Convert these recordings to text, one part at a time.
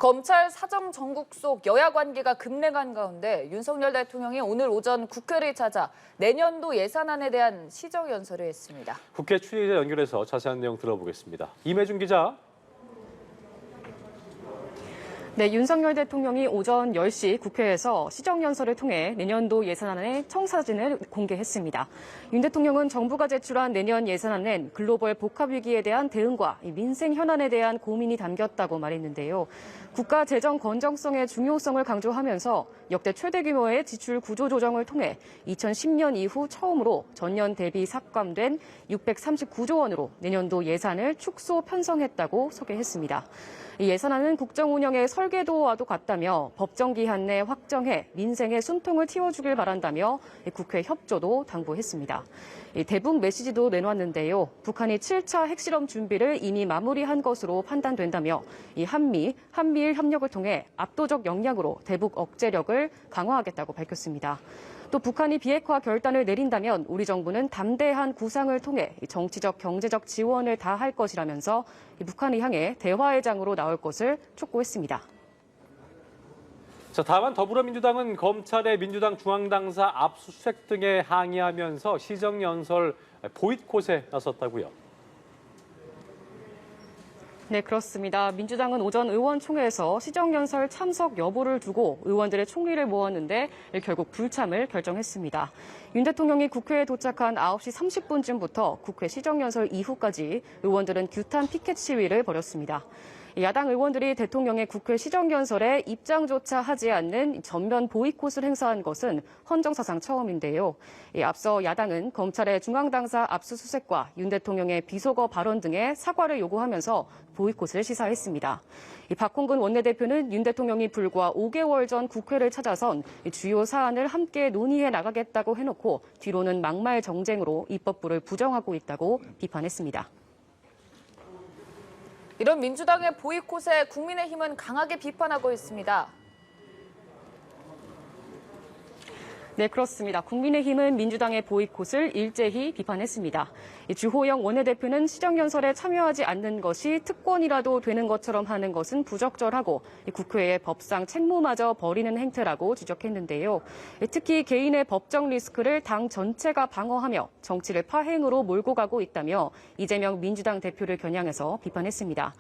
검찰 사정 정국 속 여야 관계가 급냉한 가운데 윤석열 대통령이 오늘 오전 국회를 찾아 내년도 예산안에 대한 시정연설을 했습니다. 국회 취재자 연결해서 자세한 내용 들어보겠습니다. 임혜준 기자. 네, 윤석열 대통령이 오전 10시 국회에서 시정연설을 통해 내년도 예산안의 청사진을 공개했습니다. 윤 대통령은 정부가 제출한 내년 예산안엔 글로벌 복합위기에 대한 대응과 민생 현안에 대한 고민이 담겼다고 말했는데요. 국가 재정 건전성의 중요성을 강조하면서 역대 최대 규모의 지출 구조 조정을 통해 2010년 이후 처음으로 전년 대비 삭감된 639조 원으로 내년도 예산을 축소 편성했다고 소개했습니다. 이 예산안은 국정 운영의 설계도와도 같다며 법정 기한 내 확정해 민생의 숨통을 틔워주길 바란다며 국회 협조도 당부했습니다. 대북 메시지도 내놓았는데요. 북한이 7차 핵실험 준비를 이미 마무리한 것으로 판단된다며 이 한미일 협력을 통해 압도적 역량으로 대북 억제력을 강화하겠다고 밝혔습니다. 또 북한이 비핵화 결단을 내린다면 우리 정부는 담대한 구상을 통해 정치적, 경제적 지원을 다할 것이라면서 북한을 향해 대화의 장으로 나올 것을 촉구했습니다. 자, 다만 더불어민주당은 검찰의 민주당 중앙당사 압수수색 등에 항의하면서 시정연설 보이콧에 나섰다고요. 네, 그렇습니다. 민주당은 오전 의원총회에서 시정연설 참석 여부를 두고 의원들의 총리를 모았는데 결국 불참을 결정했습니다. 윤 대통령이 국회에 도착한 9시 30분쯤부터 국회 시정연설 이후까지 의원들은 규탄 피켓 시위를 벌였습니다. 야당 의원들이 대통령의 국회 시정연설에 입장조차 하지 않는 전면 보이콧을 행사한 것은 헌정사상 처음인데요. 앞서 야당은 검찰의 중앙당사 압수수색과 윤 대통령의 비속어 발언 등의 사과를 요구하면서 보이콧을 시사했습니다. 박홍근 원내대표는 윤 대통령이 불과 5개월 전 국회를 찾아선 주요 사안을 함께 논의해 나가겠다고 해놓고 뒤로는 막말 정쟁으로 입법부를 부정하고 있다고 비판했습니다. 이런 민주당의 보이콧에 국민의힘은 강하게 비판하고 있습니다. 네, 그렇습니다. 국민의힘은 민주당의 보이콧을 일제히 비판했습니다. 주호영 원내대표는 시정연설에 참여하지 않는 것이 특권이라도 되는 것처럼 하는 것은 부적절하고 국회의 법상 책무마저 버리는 행태라고 지적했는데요. 특히 개인의 법정 리스크를 당 전체가 방어하며 정치를 파행으로 몰고 가고 있다며 이재명 민주당 대표를 겨냥해서 비판했습니다.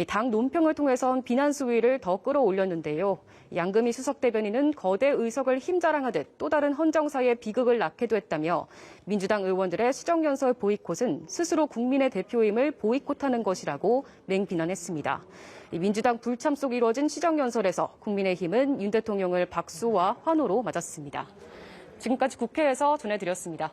당 논평을 통해선 비난 수위를 더 끌어올렸는데요. 양금희 수석대변인은 거대 의석을 힘자랑하듯 또 다른 헌정사의 비극을 낳게도 했다며 민주당 의원들의 시정연설 보이콧은 스스로 국민의 대표임을 보이콧하는 것이라고 맹비난했습니다. 민주당 불참 속 이루어진 시정연설에서 국민의힘은 윤 대통령을 박수와 환호로 맞았습니다. 지금까지 국회에서 전해드렸습니다.